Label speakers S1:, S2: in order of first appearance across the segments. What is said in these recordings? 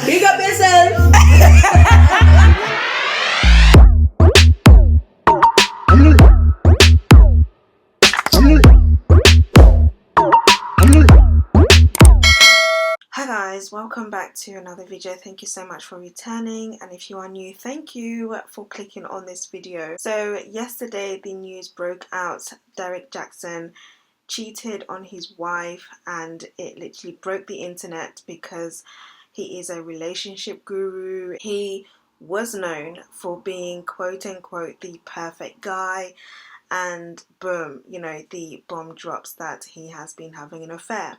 S1: Big up yourself. Hi guys, welcome back to another video. Thank you so much for returning, and if you are new, thank you for clicking on this video. So yesterday the news broke out. Derrick Jaxn cheated on his wife, and it literally broke the internet because he is a relationship guru. He was known for being quote unquote the perfect guy, and boom, the bomb drops that he has been having an affair.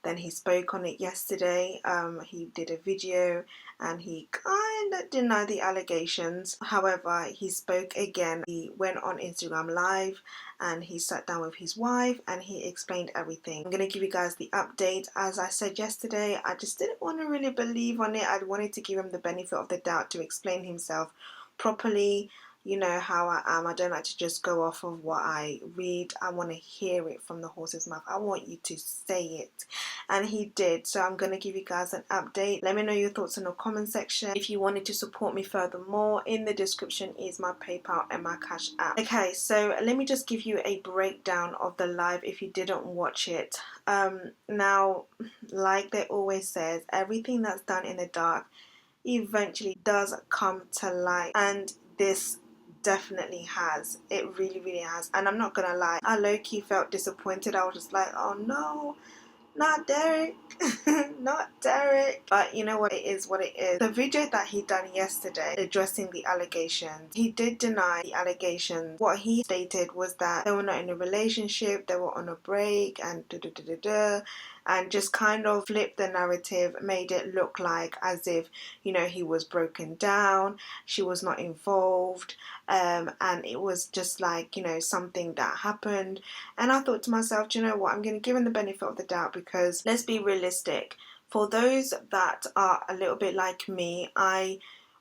S1: Then he spoke on it yesterday. He did a video and he kind of denied the allegations. However, he spoke again. He went on Instagram Live and he sat down with his wife and he explained everything. I'm going to give you guys the update. As I said yesterday, I just didn't want to really believe on it. I wanted to give him the benefit of the doubt to explain himself properly. You know how I am. I don't like to just go off of what I read. I want to hear it from the horse's mouth. I want you to say it. And he did. So I'm going to give you guys an update. Let me know your thoughts in the comment section. If you wanted to support me furthermore, in the description is my PayPal and my Cash app. Okay, so let me just give you a breakdown of the live if you didn't watch it. Now, like they always says, everything that's done in the dark eventually does come to light. And this definitely has. It really has. And I'm not gonna lie, I low-key felt disappointed. I was just like, oh no, not Derrick. Not Derrick. But you know what, it is what it is. The video that he done yesterday addressing the allegations, he did deny the allegations. What he stated was that they were not in a relationship, they were on a break, and and just kind of flipped the narrative, made it look like as if, he was broken down, she was not involved, and it was just like, something that happened. And I thought to myself, do you know what, I'm going to give him the benefit of the doubt, because let's be realistic. For those that are a little bit like me, I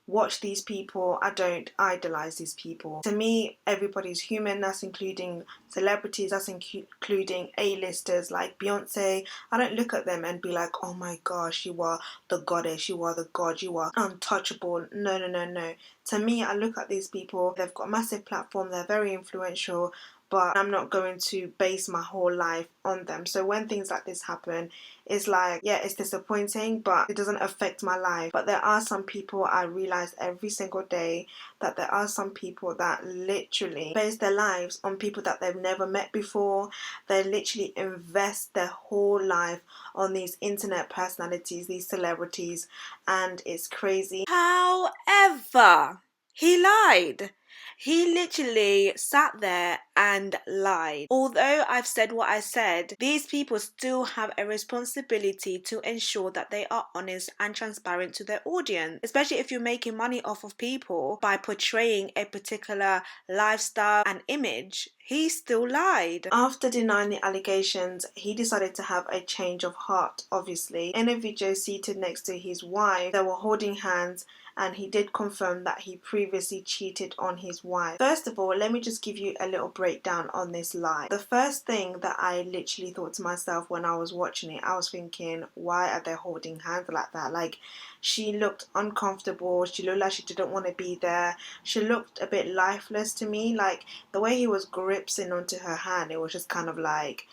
S1: watch these people, I don't idolize these people. To me, everybody's human. That's including celebrities, that's including A-listers like Beyonce. I don't look at them and be like, oh my gosh, you are the goddess, you are the god, you are untouchable. No. To me, I look at these people, they've got a massive platform, they're very influential, but I'm not going to base my whole life on them. So when things like this happen, it's like, yeah, it's disappointing, but it doesn't affect my life. But there are some people, I realize every single day, that there are some people that literally base their lives on people that they've never met before. They literally invest their whole life on these internet personalities, these celebrities, and it's crazy. However, he lied. He literally sat there and lied. Although I've said what I said, these people still have a responsibility to ensure that they are honest and transparent to their audience, especially if you're making money off of people by portraying a particular lifestyle and image. He still lied. After denying the allegations, he decided to have a change of heart, obviously. In a video seated next to his wife, they were holding hands, and he did confirm that he previously cheated on his wife. First of all, let me just give you a little breakdown on this lie. The first thing that I literally thought to myself when I was watching it, I was thinking, why are they holding hands like that? Like, she looked uncomfortable, she looked like she didn't want to be there, she looked a bit lifeless to me. Like, the way he was gripping onto her hand, it was just kind of like,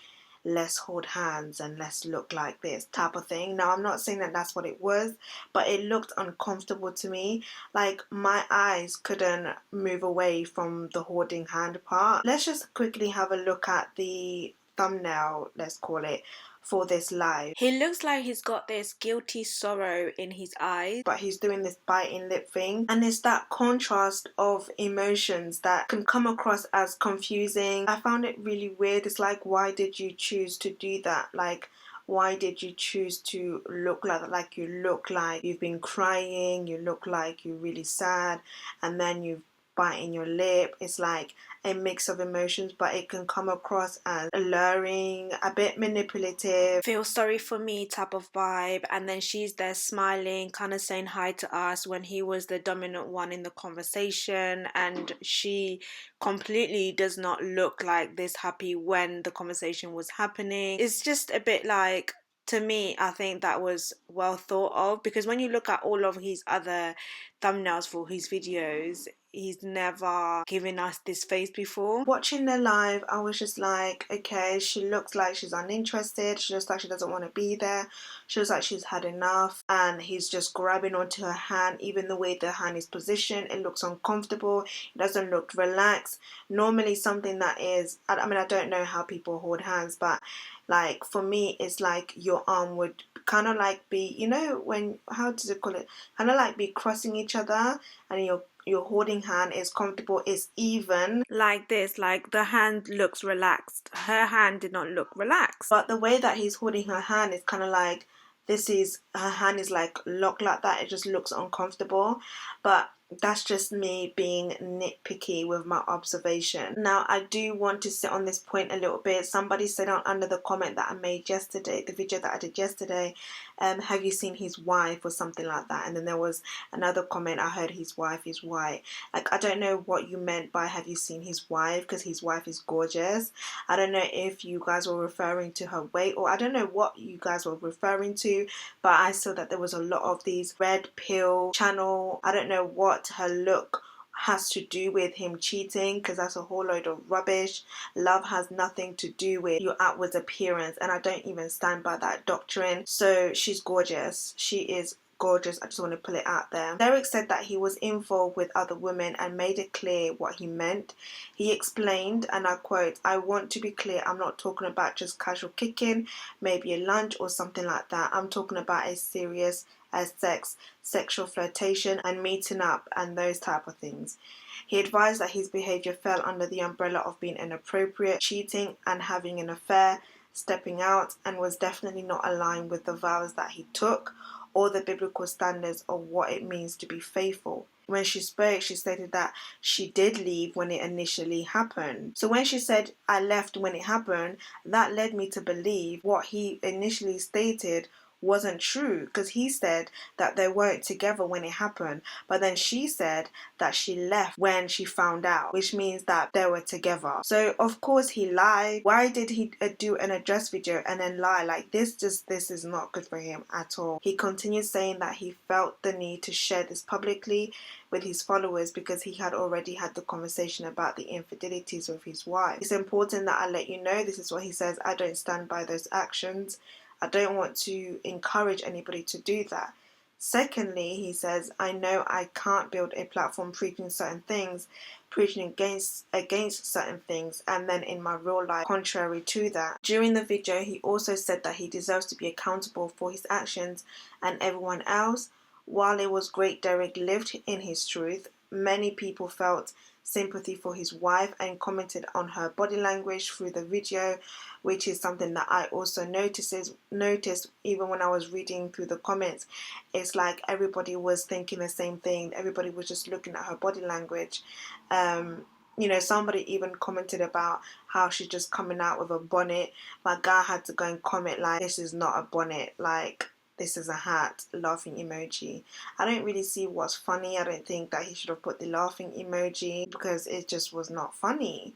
S1: let's hold hands and let's look like this type of thing. Now, I'm not saying that that's what it was, but it looked uncomfortable to me. Like, my eyes couldn't move away from the holding hand part. Let's just quickly have a look at the thumbnail, let's call it, for this live. He looks like he's got this guilty sorrow in his eyes, but he's doing this biting lip thing, and it's that contrast of emotions that can come across as confusing. I found it really weird. It's like, why did you choose to do that? Like, why did you choose to look like that? Like, you look like you've been crying, you look like you're really sad, and then you've biting your lip. It's like a mix of emotions, but it can come across as alluring, a bit manipulative, feel sorry for me type of vibe. And then she's there smiling, kind of saying hi to us when he was the dominant one in the conversation, and she completely does not look like this happy when the conversation was happening. It's just a bit like, to me, I think that was well thought of, because when you look at all of his other thumbnails for his videos, he's never given us this face before. Watching the live, I was just like, okay, she looks like she's uninterested. She looks like she doesn't want to be there. She looks like she's had enough. And he's just grabbing onto her hand. Even the way the hand is positioned, it looks uncomfortable. It doesn't look relaxed. Normally something that is, I mean, I don't know how people hold hands, but like for me, it's like your arm would kind of like be, you know, when, how does it call it? Kind of like be crossing each other, and your holding hand is comfortable, it's even like this, like the hand looks relaxed. Her hand did not look relaxed, but the way that he's holding her hand is kind of like, this is, her hand is like locked like that. It just looks uncomfortable. But that's just me being nitpicky with my observation. Now, I do want to sit on this point a little bit. Somebody said under the comment that I made yesterday, the video that I did yesterday, have you seen his wife or something like that? And then there was another comment, I heard his wife is white. Like, I don't know what you meant by have you seen his wife, because his wife is gorgeous. I don't know if you guys were referring to her weight, or I don't know what you guys were referring to, but I saw that there was a lot of these red pill channel. I don't know what her look has to do with him cheating, because that's a whole load of rubbish. Love has nothing to do with your outward appearance, and I don't even stand by that doctrine. So she's gorgeous. She is gorgeous. I just want to put it out there. Derrick said that he was involved with other women and made it clear what he meant. He explained, and I quote, "I want to be clear, I'm not talking about just casual kicking, maybe a lunch or something like that. I'm talking about as serious as sex, sexual flirtation and meeting up and those type of things." He advised that his behaviour fell under the umbrella of being inappropriate, cheating and having an affair, stepping out, and was definitely not aligned with the vows that he took or the biblical standards of what it means to be faithful. When she spoke, she stated that she did leave when it initially happened. So when she said, "I left when it happened," that led me to believe what he initially stated wasn't true, because he said that they weren't together when it happened, but then she said that she left when she found out, which means that they were together. So of course he lied. Why did he do an address video and then lie? Like, this is not good for him at all. He continued saying that he felt the need to share this publicly with his followers because he had already had the conversation about the infidelities of his wife. It's important that I let you know, this is what he says, "I don't stand by those actions. I don't want to encourage anybody to do that." Secondly, he says, "I know I can't build a platform preaching certain things, preaching against certain things, and then in my real life contrary to that." During the video, he also said that he deserves to be accountable for his actions and everyone else. While it was great Derrick lived in his truth, many people felt sympathy for his wife and commented on her body language through the video, which is something that I also noticed even when I was reading through the comments. It's like everybody was thinking the same thing. Everybody was just looking at her body language. You know, somebody even commented about how she's just coming out with a bonnet. My guy had to go and comment like, "This is not a bonnet, like this is a hat," laughing emoji. I don't really see what's funny. I don't think that he should have put the laughing emoji because it just was not funny.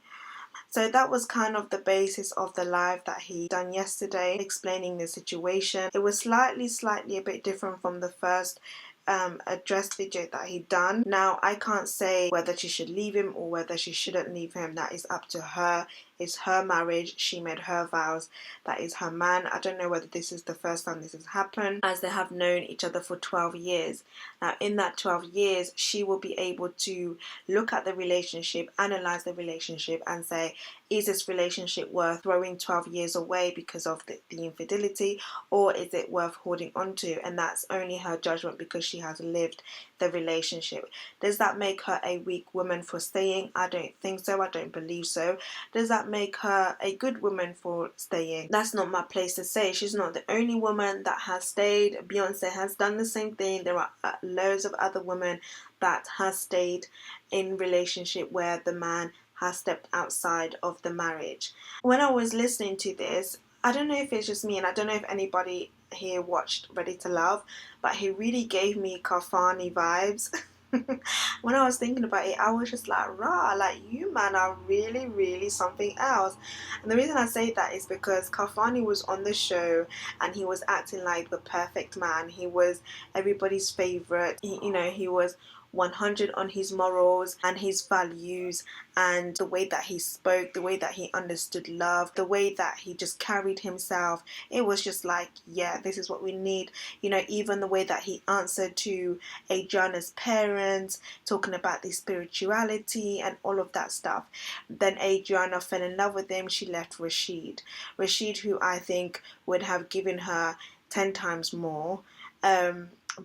S1: So that was kind of the basis of the live that he done yesterday, explaining the situation. It was slightly a bit different from the first address video that he done. Now, I can't say whether she should leave him or whether she shouldn't leave him. That is up to her. It's her marriage. She made her vows. That is her man. I don't know whether this is the first time this has happened, as they have known each other for 12 years. Now, in that 12 years, she will be able to look at the relationship, analyze the relationship, and say, is this relationship worth throwing 12 years away because of the infidelity, or is it worth holding on to? And that's only her judgment because she has lived the relationship. Does that make her a weak woman for staying? I don't think so. I don't believe so. Does that make her a good woman for staying? That's not my place to say. She's not the only woman that has stayed. Beyonce has done the same thing. There are loads of other women that has stayed in relationship where the man has stepped outside of the marriage. When I was listening to this, I don't know if it's just me, and I don't know if anybody here watched Ready to Love, but he really gave me Kafani vibes. When I was thinking about it, I was just like, rah, like you man are really, really something else. And the reason I say that is because Kafani was on the show and he was acting like the perfect man. He was everybody's favorite. He was 100 on his morals and his values, and the way that he spoke, the way that he understood love, the way that he just carried himself. It was just like, yeah, this is what we need. Even the way that he answered to Adriana's parents, talking about the spirituality and all of that stuff. Then Adriana fell in love with him. She left Rashid. Rashid, who I think would have given her 10 times more.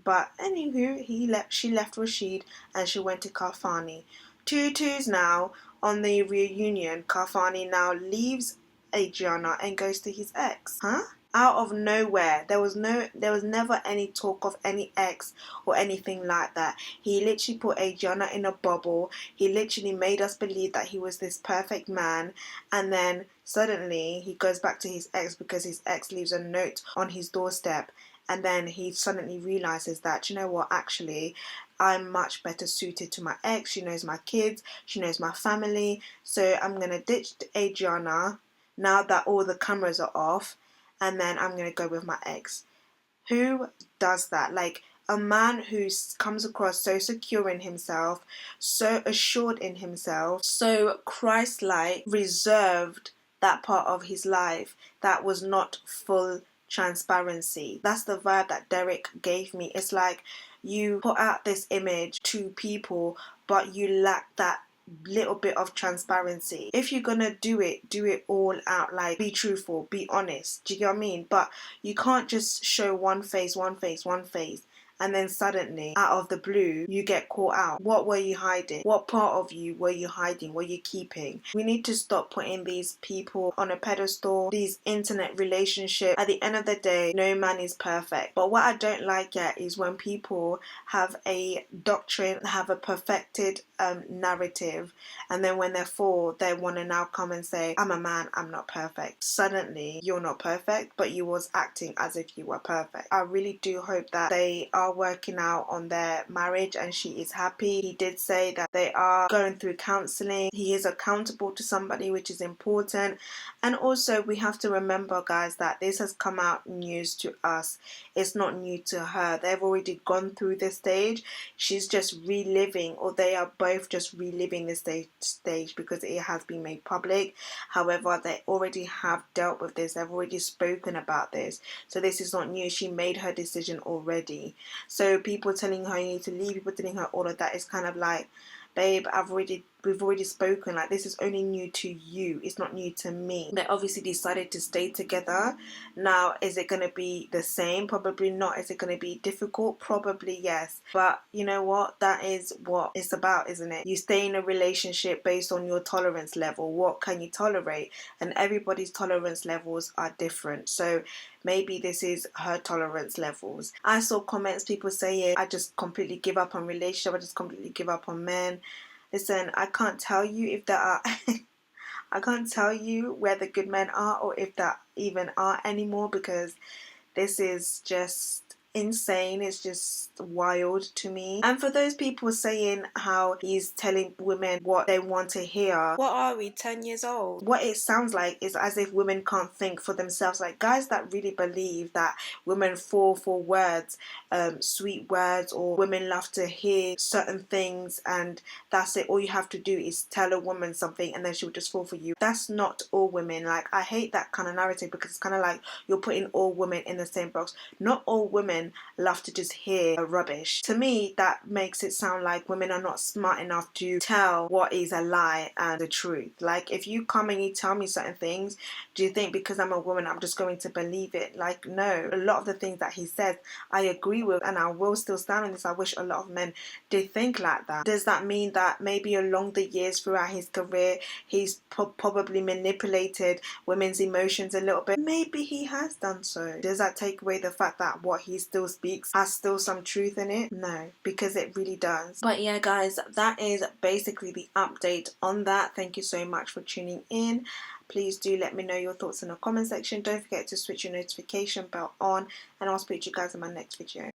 S1: But anywho, she left Rashid and she went to Kafani. Tutus now on the reunion. Kafani now leaves Adriana and goes to his ex. Huh? Out of nowhere. There was never any talk of any ex or anything like that. He literally put Adriana in a bubble. He literally made us believe that he was this perfect man, and then suddenly he goes back to his ex because his ex leaves a note on his doorstep. And then he suddenly realizes that, you know what, actually, I'm much better suited to my ex. She knows my kids. She knows my family. So I'm going to ditch Adriana now that all the cameras are off. And then I'm going to go with my ex. Who does that? Like, a man who comes across so secure in himself, so assured in himself, so Christ-like, reserved that part of his life that was not full transparency. That's the vibe that Derrick gave me. It's like you put out this image to people, but you lack that little bit of transparency. If you're gonna do it all out. Like, be truthful, be honest. Do you get what I mean? But you can't just show one face, and then suddenly, out of the blue, you get caught out. What were you hiding? What part of you were you hiding? Were you keeping? We need to stop putting these people on a pedestal, these internet relationships. At the end of the day, no man is perfect. But what I don't like yet is when people have a doctrine, have a perfected narrative, and then when they're full, they want to now come and say, I'm a man, I'm not perfect. Suddenly, you're not perfect, but you was acting as if you were perfect. I really do hope that they are working out on their marriage and she is happy. He did say that they are going through counseling. He is accountable to somebody, which is important. And also, we have to remember, guys, that this has come out news to us. It's not new to her. They've already gone through this stage. She's just reliving, or they are both just reliving this stage because it has been made public. However, they already have dealt with this. They've already spoken about this. So this is not new. She made her decision already. So people telling her you need to leave, people telling her all of that is kind of like, babe, we've already spoken. Like, this is only new to you. It's not new to me. They obviously decided to stay together. Now, is it going to be the same? Probably not. Is it going to be difficult? Probably yes. But you know what? That is what it's about, isn't it? You stay in a relationship based on your tolerance level. What can you tolerate? And everybody's tolerance levels are different. So maybe this is her tolerance levels. I saw comments, people saying, I just completely give up on relationship. I just completely give up on men. Listen, I can't tell you if there are I can't tell you where the good men are or if there even are anymore, because this is just insane. It's just wild to me. And for those people saying how he's telling women what they want to hear, what are we, 10 years old? What it sounds like is as if women can't think for themselves. Like, guys that really believe that women fall for words, sweet words, or women love to hear certain things and that's it. All you have to do is tell a woman something and then she'll just fall for you. That's not all women. Like, I hate that kind of narrative because it's kind of like you're putting all women in the same box. Not all women love to just hear rubbish. To me, that makes it sound like women are not smart enough to tell what is a lie and the truth. Like, if you come and you tell me certain things, do you think because I'm a woman I'm just going to believe it? Like, no. A lot of the things that he says I agree with, and I will still stand on this. I wish a lot of men did think like that. Does that mean that maybe along the years throughout his career he's probably manipulated women's emotions a little bit? Maybe he has done so. Does that take away the fact that what he still speaks has still some truth in it? No, because it really does. But yeah, guys, that is basically the update on that. Thank you so much for tuning in. Please do let me know your thoughts in the comment section. Don't forget to switch your notification bell on, and I'll speak to you guys in my next video.